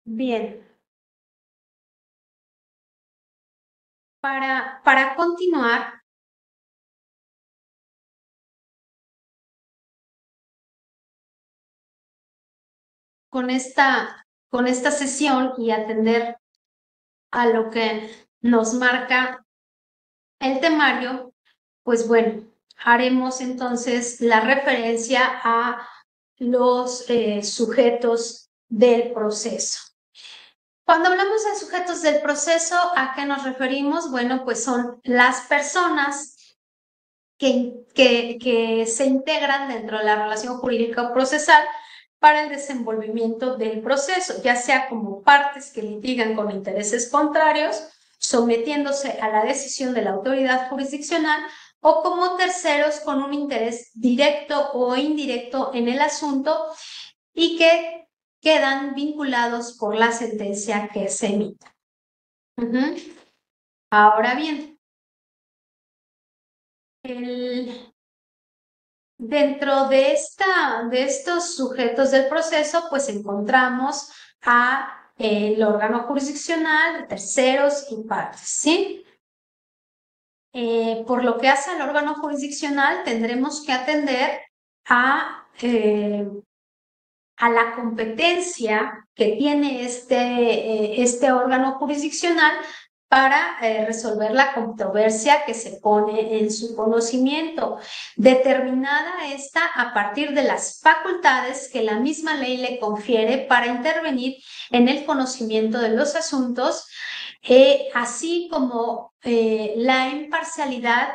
Bien, para continuar con esta sesión y atender a lo que nos marca el temario, pues bueno, haremos entonces la referencia a los sujetos del proceso. Cuando hablamos de sujetos del proceso, ¿a qué nos referimos? Bueno, pues son las personas que se integran dentro de la relación jurídica o procesal para el desenvolvimiento del proceso, ya sea como partes que litigan con intereses contrarios, sometiéndose a la decisión de la autoridad jurisdiccional, o como terceros con un interés directo o indirecto en el asunto y que quedan vinculados por la sentencia que se emita. Ahora bien, dentro de estos sujetos del proceso, pues encontramos a el órgano jurisdiccional, terceros y partes, ¿sí? Por lo que hace al órgano jurisdiccional, tendremos que atender a la competencia que tiene este órgano jurisdiccional para resolver la controversia que se pone en su conocimiento, determinada esta a partir de las facultades que la misma ley le confiere para intervenir en el conocimiento de los asuntos, así como la imparcialidad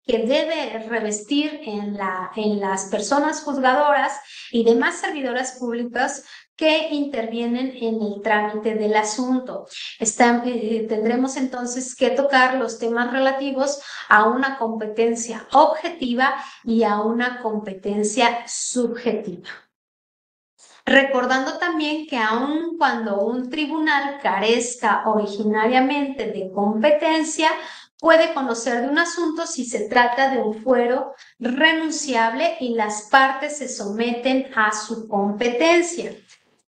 que debe revestir en las personas juzgadoras y demás servidoras públicas que intervienen en el trámite del asunto. Tendremos entonces que tocar los temas relativos a una competencia objetiva y a una competencia subjetiva. Recordando también que aun cuando un tribunal carezca originariamente de competencia, puede conocer de un asunto si se trata de un fuero renunciable y las partes se someten a su competencia.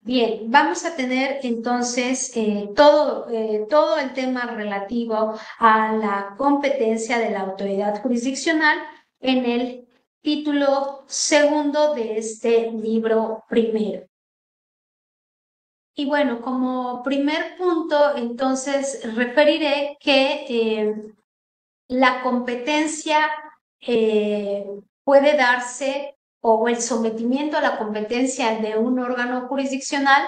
Bien, vamos a tener entonces todo el tema relativo a la competencia de la autoridad jurisdiccional en el título segundo de este libro primero. Y bueno, como primer punto, entonces referiré que la competencia puede darse, o el sometimiento a la competencia de un órgano jurisdiccional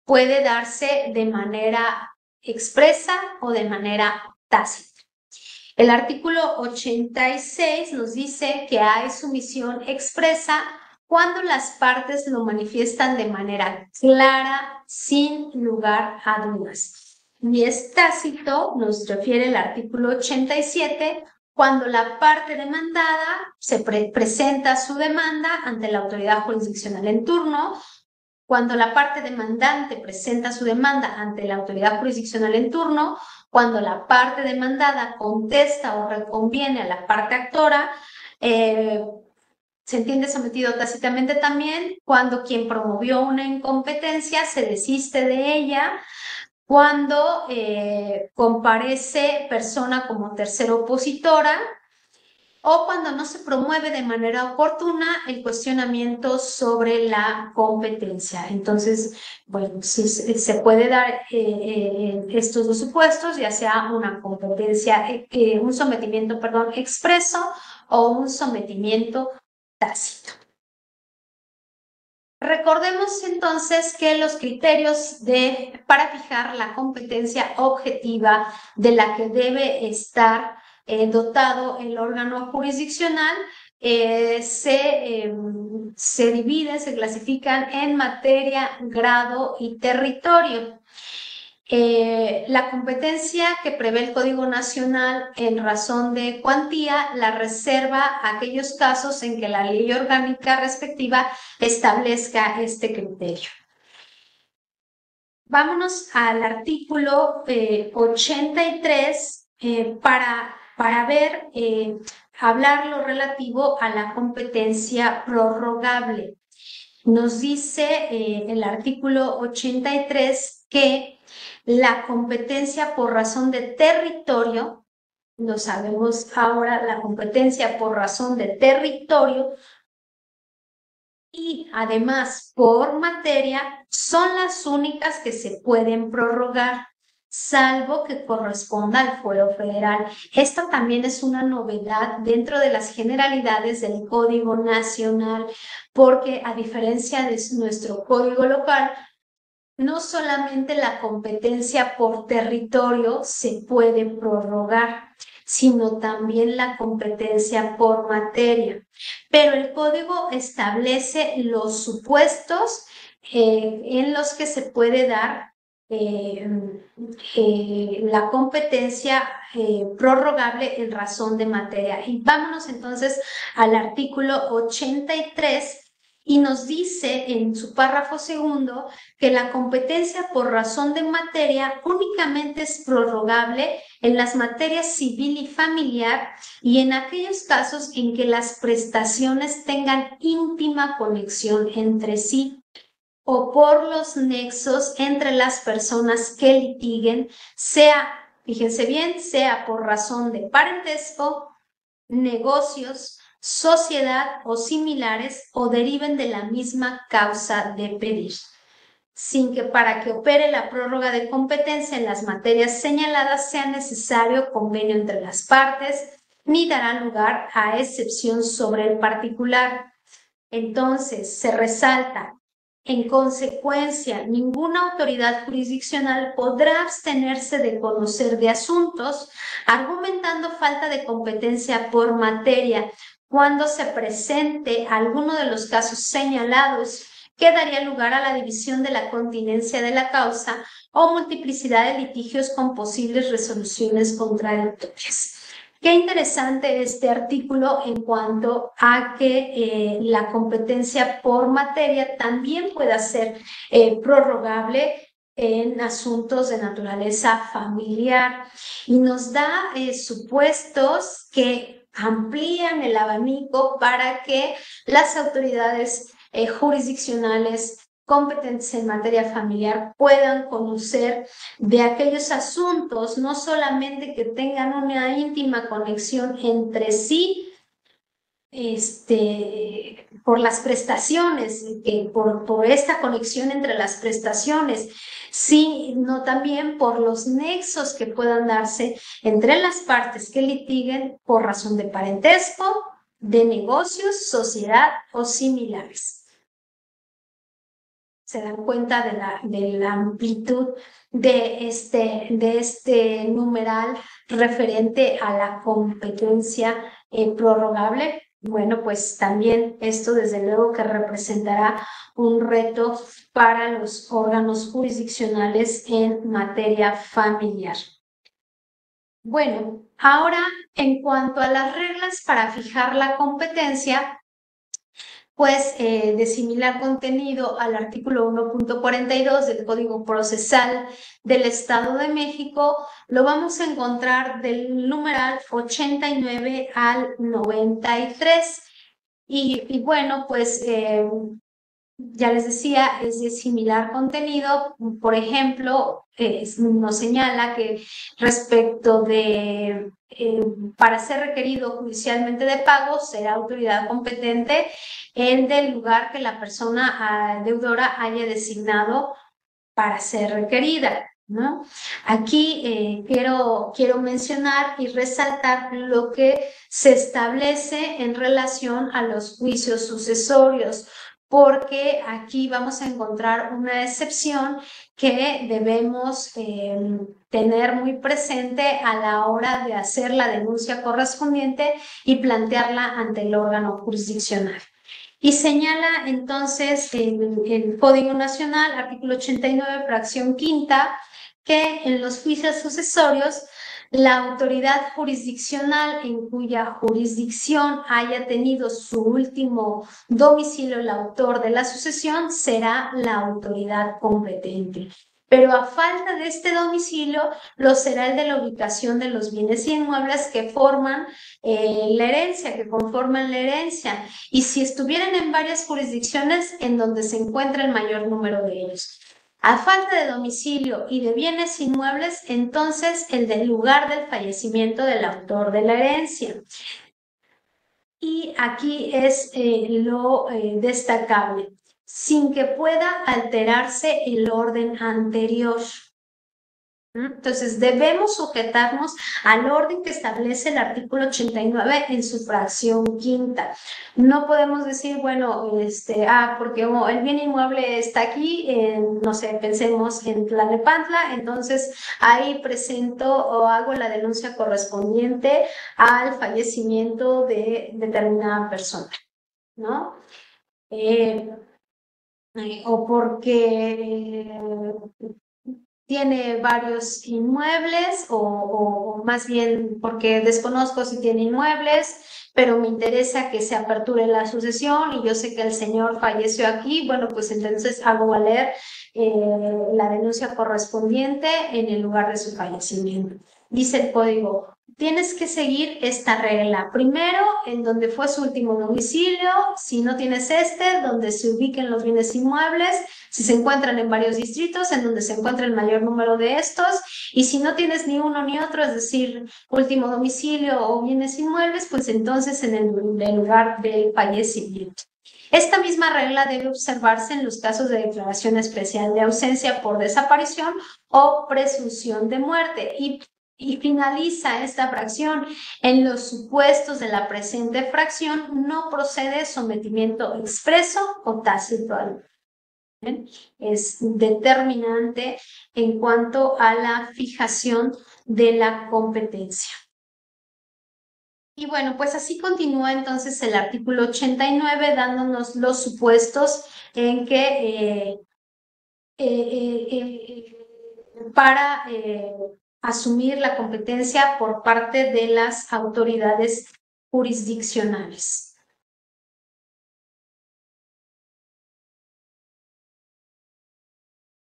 puede darse de manera expresa o de manera tácita. El artículo 86 nos dice que hay sumisión expresa cuando las partes lo manifiestan de manera clara, sin lugar a dudas. Y es tácito, nos refiere el artículo 87, cuando la parte demandada se presenta su demanda ante la autoridad jurisdiccional en turno, cuando la parte demandante presenta su demanda ante la autoridad jurisdiccional en turno, cuando la parte demandada contesta o reconviene a la parte actora, se entiende sometido tácitamente también cuando quien promovió una incompetencia se desiste de ella, cuando comparece persona como tercera opositora, o cuando no se promueve de manera oportuna el cuestionamiento sobre la competencia. Entonces, bueno, sí, se puede dar estos dos supuestos, ya sea una competencia, un sometimiento, perdón, expreso o un sometimiento tácito. Recordemos entonces que los criterios para fijar la competencia objetiva de la que debe estar dotado el órgano jurisdiccional se dividen, se clasifican en materia, grado y territorio. La competencia que prevé el Código Nacional en razón de cuantía la reserva a aquellos casos en que la ley orgánica respectiva establezca este criterio. Vámonos al artículo 83 para ver, hablar lo relativo a la competencia prorrogable. Nos dice el artículo 83 que la competencia por razón de territorio, lo sabemos ahora, la competencia por razón de territorio y además por materia son las únicas que se pueden prorrogar, salvo que corresponda al fuero federal. Esta también es una novedad dentro de las generalidades del Código Nacional, porque a diferencia de nuestro código local, no solamente la competencia por territorio se puede prorrogar, sino también la competencia por materia. Pero el código establece los supuestos en los que se puede dar la competencia prorrogable en razón de materia. Y vámonos entonces al artículo 83 y nos dice en su párrafo segundo que la competencia por razón de materia únicamente es prorrogable en las materias civil y familiar y en aquellos casos en que las prestaciones tengan íntima conexión entre sí o por los nexos entre las personas que litiguen, sea, fíjense bien, sea por razón de parentesco, negocios, sociedad o similares o deriven de la misma causa de pedir, sin que para que opere la prórroga de competencia en las materias señaladas sea necesario convenio entre las partes, ni dará lugar a excepción sobre el particular. Entonces, se resalta, en consecuencia, ninguna autoridad jurisdiccional podrá abstenerse de conocer de asuntos, argumentando falta de competencia por materia, cuando se presente alguno de los casos señalados que daría lugar a la división de la continencia de la causa o multiplicidad de litigios con posibles resoluciones contradictorias. Qué interesante este artículo en cuanto a que la competencia por materia también pueda ser prorrogable en asuntos de naturaleza familiar y nos da supuestos que amplían el abanico para que las autoridades jurisdiccionales competentes en materia familiar puedan conocer de aquellos asuntos, no solamente que tengan una íntima conexión entre sí, por las prestaciones, por esta conexión entre las prestaciones, sino también por los nexos que puedan darse entre las partes que litiguen por razón de parentesco, de negocios, sociedad o similares. Se dan cuenta de la amplitud de este numeral referente a la competencia prorrogable. Bueno, pues también esto desde luego que representará un reto para los órganos jurisdiccionales en materia familiar. Bueno, ahora en cuanto a las reglas para fijar la competencia, pues de similar contenido al artículo 1.42 del Código Procesal del Estado de México, lo vamos a encontrar del numeral 89 al 93. Y bueno, pues ya les decía, es de similar contenido. Por ejemplo, nos señala que respecto de, para ser requerido judicialmente de pago, será autoridad competente el del lugar que la persona deudora haya designado para ser requerida, ¿no? Aquí quiero mencionar y resaltar lo que se establece en relación a los juicios sucesorios, porque aquí vamos a encontrar una excepción que debemos tener muy presente a la hora de hacer la denuncia correspondiente y plantearla ante el órgano jurisdiccional. Y señala entonces el Código Nacional, artículo 89, fracción quinta, que en los juicios sucesorios la autoridad jurisdiccional en cuya jurisdicción haya tenido su último domicilio el autor de la sucesión será la autoridad competente. Pero a falta de este domicilio, lo será el de la ubicación de los bienes y inmuebles que forman la herencia, que conforman la herencia. Y si estuvieran en varias jurisdicciones, en donde se encuentra el mayor número de ellos. A falta de domicilio y de bienes inmuebles, entonces el del lugar del fallecimiento del autor de la herencia. Y aquí es lo destacable, sin que pueda alterarse el orden anterior. Entonces, debemos sujetarnos al orden que establece el artículo 89 en su fracción quinta. No podemos decir, bueno, porque el bien inmueble está aquí, no sé, pensemos en Tlalnepantla, entonces ahí presento o hago la denuncia correspondiente al fallecimiento de determinada persona, ¿no? O porque tiene varios inmuebles o más bien porque desconozco si tiene inmuebles, pero me interesa que se aperture la sucesión y yo sé que el señor falleció aquí, bueno, pues entonces hago valer la denuncia correspondiente en el lugar de su fallecimiento. Dice el código, tienes que seguir esta regla. Primero, en donde fue su último domicilio, si no tienes donde se ubiquen los bienes inmuebles, si se encuentran en varios distritos, en donde se encuentra el mayor número de estos, y si no tienes ni uno ni otro, es decir, último domicilio o bienes inmuebles, pues entonces en el lugar del fallecimiento. Esta misma regla debe observarse en los casos de declaración especial de ausencia por desaparición o presunción de muerte y finaliza esta fracción. En los supuestos de la presente fracción no procede sometimiento expreso o tácito al es determinante en cuanto a la fijación de la competencia. Y bueno, pues así continúa entonces el artículo 89 dándonos los supuestos en que para asumir la competencia por parte de las autoridades jurisdiccionales.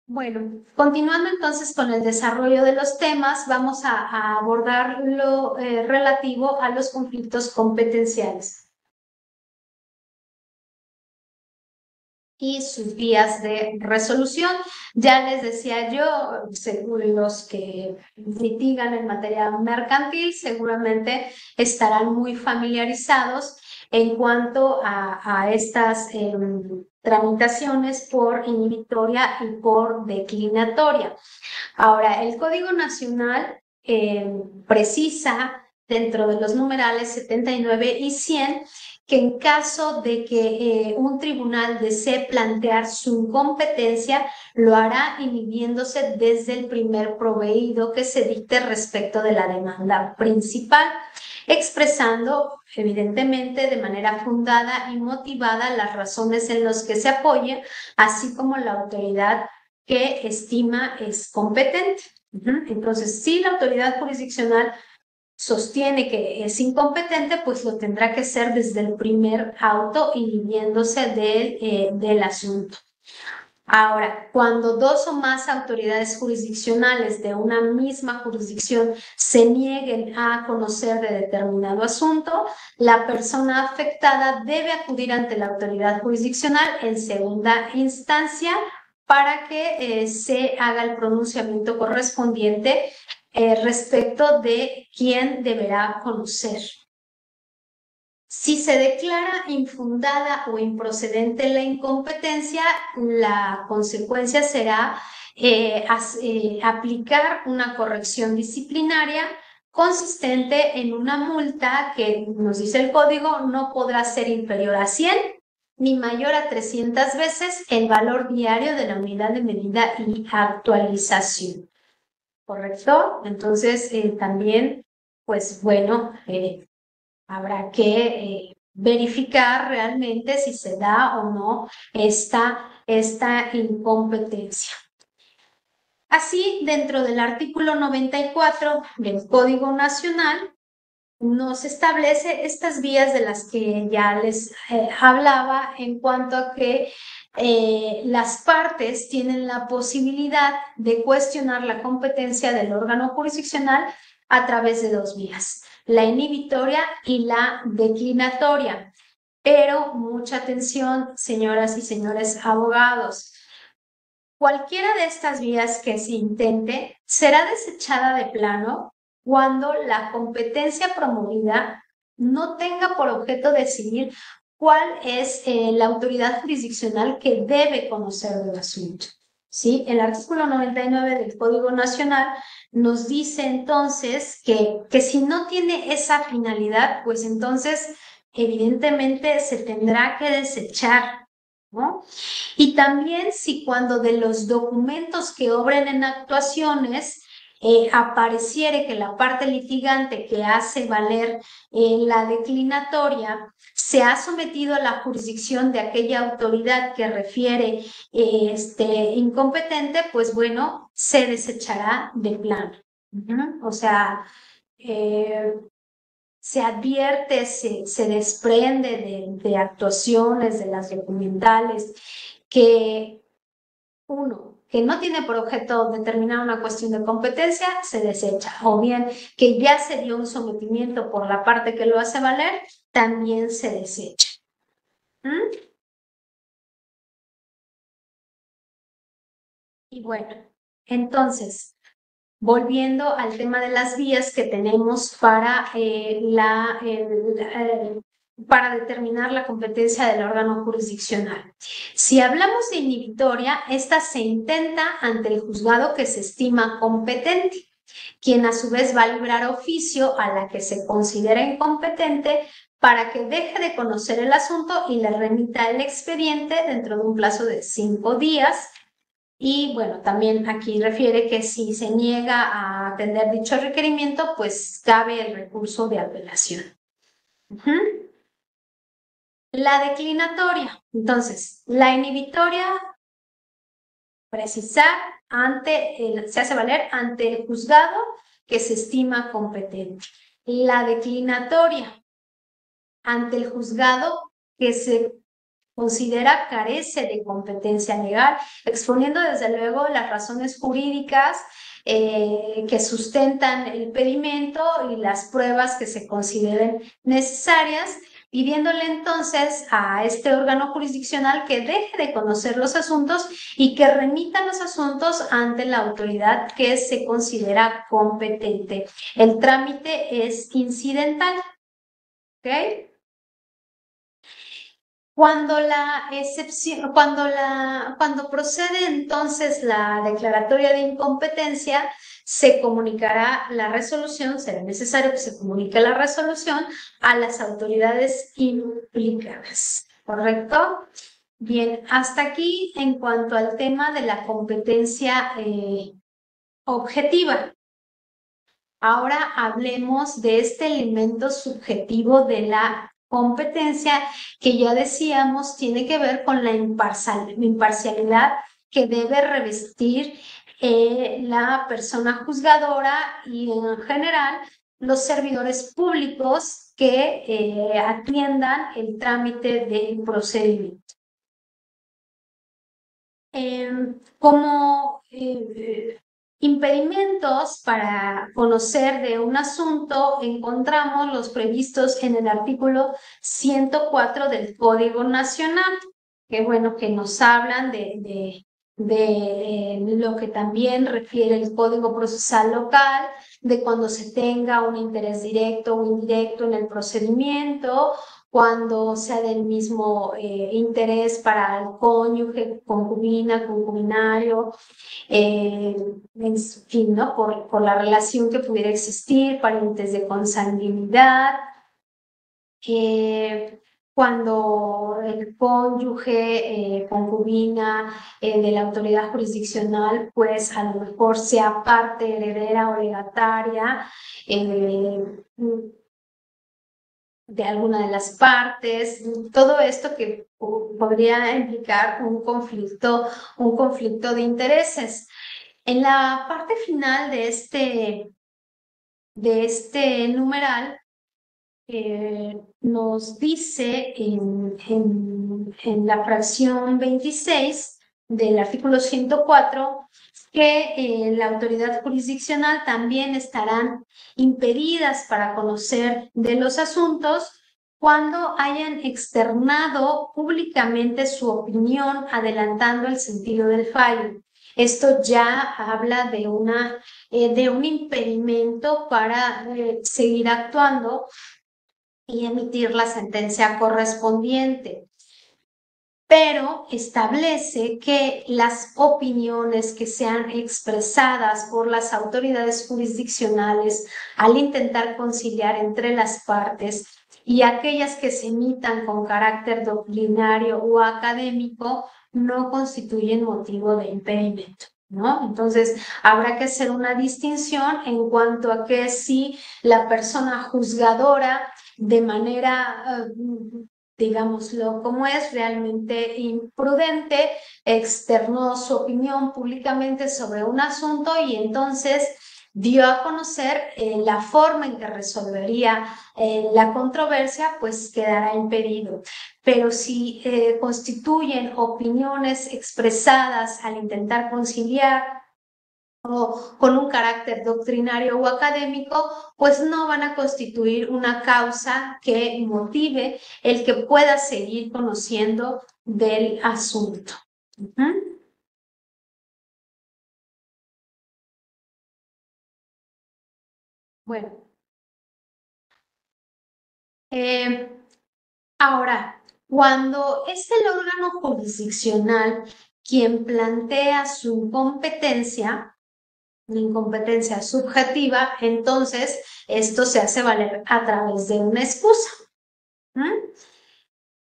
Bueno, continuando entonces con el desarrollo de los temas, vamos a abordar lo relativo a los conflictos competenciales y sus vías de resolución. Ya les decía yo, según los que litigan en materia mercantil, seguramente estarán muy familiarizados en cuanto a estas tramitaciones por inhibitoria y por declinatoria. Ahora, el Código Nacional precisa dentro de los numerales 79 y 100 que en caso de que un tribunal desee plantear su incompetencia, lo hará inhibiéndose desde el primer proveído que se dicte respecto de la demanda principal, expresando evidentemente de manera fundada y motivada las razones en las que se apoya, así como la autoridad que estima es competente. Entonces, si la autoridad jurisdiccional sostiene que es incompetente, pues lo tendrá que ser desde el primer auto, inhibiéndose del asunto. Ahora, cuando dos o más autoridades jurisdiccionales de una misma jurisdicción se nieguen a conocer de determinado asunto, la persona afectada debe acudir ante la autoridad jurisdiccional en segunda instancia para que se haga el pronunciamiento correspondiente respecto de quién deberá conocer. Si se declara infundada o improcedente la incompetencia, la consecuencia será aplicar una corrección disciplinaria consistente en una multa que, nos dice el código, no podrá ser inferior a 100 ni mayor a 300 veces el valor diario de la unidad de medida y actualización. ¿Correcto? Entonces, también, pues bueno, habrá que verificar realmente si se da o no esta incompetencia. Así, dentro del artículo 94 del Código Nacional, nos establece estas vías de las que ya les hablaba en cuanto a que las partes tienen la posibilidad de cuestionar la competencia del órgano jurisdiccional a través de dos vías, la inhibitoria y la declinatoria. Pero mucha atención, señoras y señores abogados. Cualquiera de estas vías que se intente será desechada de plano cuando la competencia promovida no tenga por objeto decidir cuál es la autoridad jurisdiccional que debe conocer del asunto. ¿Sí? El artículo 99 del Código Nacional nos dice entonces que si no tiene esa finalidad, pues entonces evidentemente se tendrá que desechar, ¿no? Y también si cuando de los documentos que obren en actuaciones apareciere que la parte litigante que hace valer la declinatoria se ha sometido a la jurisdicción de aquella autoridad que refiere incompetente, pues bueno, se desechará de plano. O sea, se advierte, se desprende de actuaciones, de las documentales, que uno, que no tiene por objeto determinar una cuestión de competencia, se desecha. O bien que ya se dio un sometimiento por la parte que lo hace valer, también se desecha. Y bueno, entonces, volviendo al tema de las vías que tenemos para determinar la competencia del órgano jurisdiccional. Si hablamos de inhibitoria, esta se intenta ante el juzgado que se estima competente, quien a su vez va a librar oficio a la que se considera incompetente para que deje de conocer el asunto y le remita el expediente dentro de un plazo de 5 días. Y bueno, también aquí refiere que si se niega a atender dicho requerimiento, pues cabe el recurso de apelación. La declinatoria. Entonces, la inhibitoria, precisar, se hace valer ante el juzgado que se estima competente. La declinatoria, ante el juzgado que se considera carece de competencia legal, exponiendo desde luego las razones jurídicas que sustentan el pedimento y las pruebas que se consideren necesarias, pidiéndole entonces a este órgano jurisdiccional que deje de conocer los asuntos y que remita los asuntos ante la autoridad que se considera competente. El trámite es incidental, ¿ok? Cuando cuando procede entonces la declaratoria de incompetencia, se comunicará la resolución, será necesario que se comunique la resolución a las autoridades implicadas, ¿correcto? Bien, hasta aquí en cuanto al tema de la competencia objetiva. Ahora hablemos de este elemento subjetivo de la competencia que ya decíamos tiene que ver con la imparcialidad que debe revestir la persona juzgadora y en general los servidores públicos que atiendan el trámite del procedimiento. Como impedimentos para conocer de un asunto encontramos los previstos en el artículo 104 del Código Nacional, que bueno, que nos hablan de lo que también refiere el Código Procesal Local, de cuando se tenga un interés directo o indirecto en el procedimiento, cuando sea del mismo interés para el cónyuge, concubina, concubinario, en fin, ¿no? Por la relación que pudiera existir, parientes de consanguinidad, cuando el cónyuge, concubina de la autoridad jurisdiccional, pues a lo mejor sea parte heredera o legataria de alguna de las partes, todo esto que podría implicar un conflicto de intereses. En la parte final de este numeral, nos dice en la fracción 26 del artículo 104 que la autoridad jurisdiccional también estarán impedidas para conocer de los asuntos cuando hayan externado públicamente su opinión adelantando el sentido del fallo. Esto ya habla de un impedimento para seguir actuando y emitir la sentencia correspondiente, pero establece que las opiniones que sean expresadas por las autoridades jurisdiccionales al intentar conciliar entre las partes y aquellas que se emitan con carácter doctrinario o académico no constituyen motivo de impedimento, ¿no? Entonces, habrá que hacer una distinción en cuanto a que si la persona juzgadora de manera digámoslo como es, realmente imprudente, externó su opinión públicamente sobre un asunto y entonces dio a conocer la forma en que resolvería la controversia, pues quedará impedido. Pero si constituyen opiniones expresadas al intentar conciliar o con un carácter doctrinario o académico, pues no van a constituir una causa que motive el que pueda seguir conociendo del asunto. Bueno, ahora, cuando es el órgano jurisdiccional quien plantea su incompetencia, una incompetencia subjetiva, entonces esto se hace valer a través de una excusa.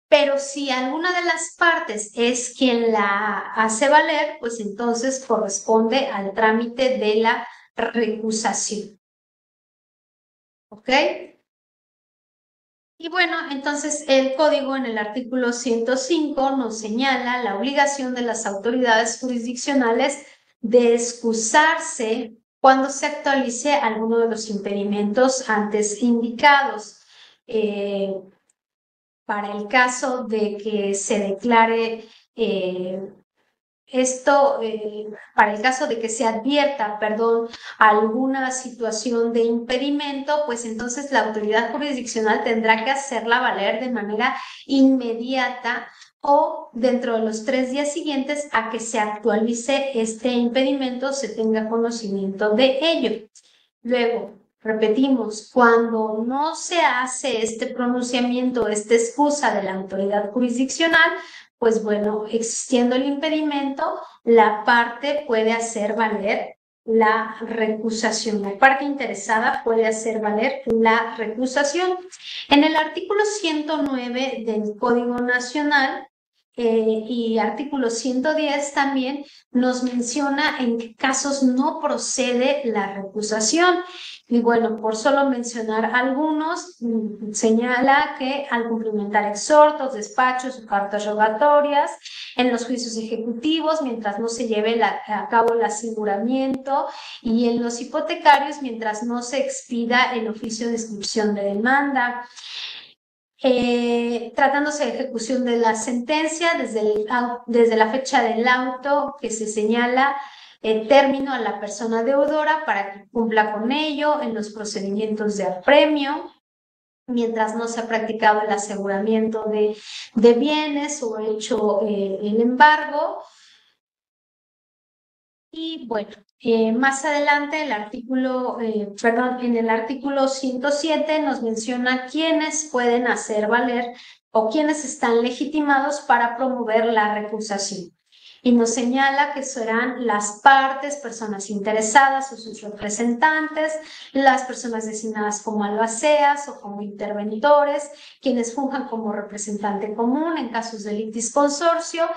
Pero si alguna de las partes es quien la hace valer, pues entonces corresponde al trámite de la recusación. ¿Ok? Y bueno, entonces el código en el artículo 105 nos señala la obligación de las autoridades jurisdiccionales de excusarse cuando se actualice alguno de los impedimentos antes indicados. Para el caso de que se declare para el caso de que se advierta, perdón, alguna situación de impedimento, pues entonces la autoridad jurisdiccional tendrá que hacerla valer de manera inmediata o dentro de los 3 días siguientes a que se actualice este impedimento, se tenga conocimiento de ello. Luego, repetimos, cuando no se hace este pronunciamiento, esta excusa de la autoridad jurisdiccional, pues bueno, existiendo el impedimento, la parte puede hacer valer la recusación. La parte interesada puede hacer valer la recusación. En el artículo 109 del Código Nacional y artículo 110 también nos menciona en qué casos no procede la recusación. Y bueno, por solo mencionar algunos, señala que al cumplimentar exhortos, despachos o cartas rogatorias en los juicios ejecutivos, mientras no se lleve a cabo el aseguramiento, y en los hipotecarios, mientras no se expida el oficio de inscripción de demanda. Tratándose de ejecución de la sentencia, desde la fecha del auto que se señala término a la persona deudora para que cumpla con ello en los procedimientos de apremio, mientras no se ha practicado el aseguramiento de bienes o hecho el embargo. Y bueno, más adelante en el artículo 107 nos menciona quiénes pueden hacer valer o quiénes están legitimados para promover la recusación. Y nos señala que serán las partes, personas interesadas o sus representantes, las personas designadas como albaceas o como interventores, quienes funjan como representante común en casos de litis consorcio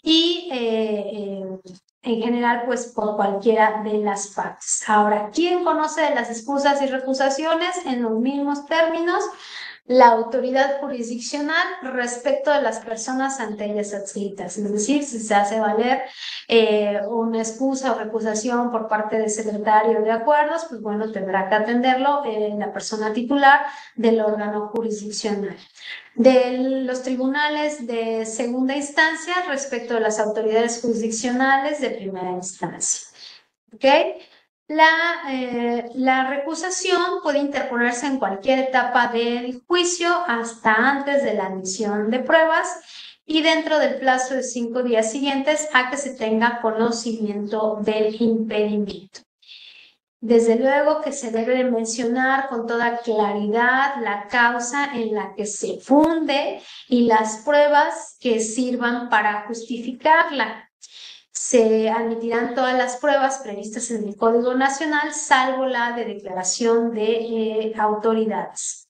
y en general, pues por cualquiera de las partes. Ahora, ¿quién conoce de las excusas y recusaciones en los mismos términos? La autoridad jurisdiccional respecto de las personas ante ellas adscritas. Es decir, si se hace valer una excusa o recusación por parte del secretario de acuerdos, pues bueno, tendrá que atenderlo la persona titular del órgano jurisdiccional. De los tribunales de segunda instancia respecto de las autoridades jurisdiccionales de primera instancia. ¿Ok? La recusación puede interponerse en cualquier etapa del juicio hasta antes de la admisión de pruebas y dentro del plazo de 5 días siguientes a que se tenga conocimiento del impedimento. Desde luego que se debe de mencionar con toda claridad la causa en la que se funde y las pruebas que sirvan para justificarla. Se admitirán todas las pruebas previstas en el Código Nacional, salvo la de declaración de autoridades.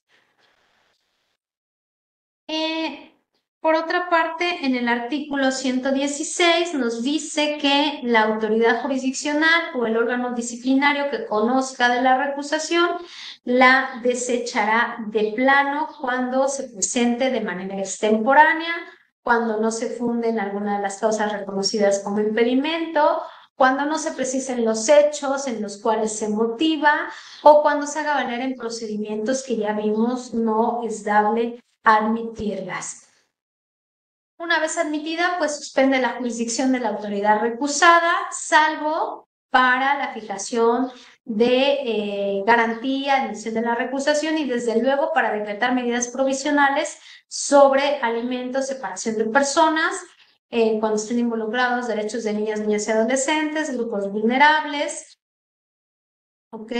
Por otra parte, en el artículo 116 nos dice que la autoridad jurisdiccional o el órgano disciplinario que conozca de la recusación la desechará de plano cuando se presente de manera extemporánea, cuando no se funde en alguna de las causas reconocidas como impedimento, cuando no se precisen los hechos en los cuales se motiva o cuando se haga valer en procedimientos que ya vimos no es dable admitirlas. Una vez admitida, pues suspende la jurisdicción de la autoridad recusada, salvo para la fijación de garantía, admisión de la recusación y desde luego para decretar medidas provisionales sobre alimentos, separación de personas, cuando estén involucrados derechos de niñas, niños y adolescentes, grupos vulnerables, ¿ok?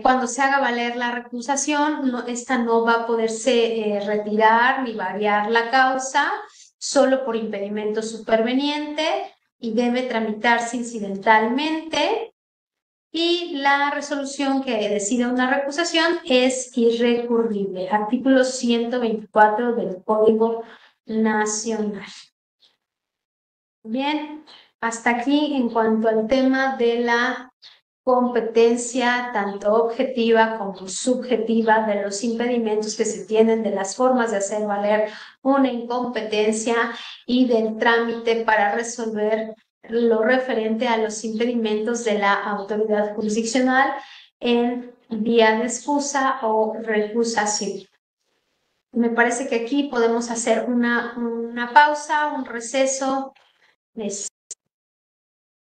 Cuando se haga valer la recusación, esta no va a poderse retirar ni variar la causa solo por impedimento superveniente y debe tramitarse incidentalmente. Y la resolución que decida una recusación es irrecurrible. Artículo 124 del Código Nacional. Bien, hasta aquí en cuanto al tema de la competencia tanto objetiva como subjetiva de los impedimentos que se tienen, de las formas de hacer valer una incompetencia y del trámite para resolver lo referente a los impedimentos de la autoridad jurisdiccional en vía de excusa o recusación. Me parece que aquí podemos hacer una pausa, un receso.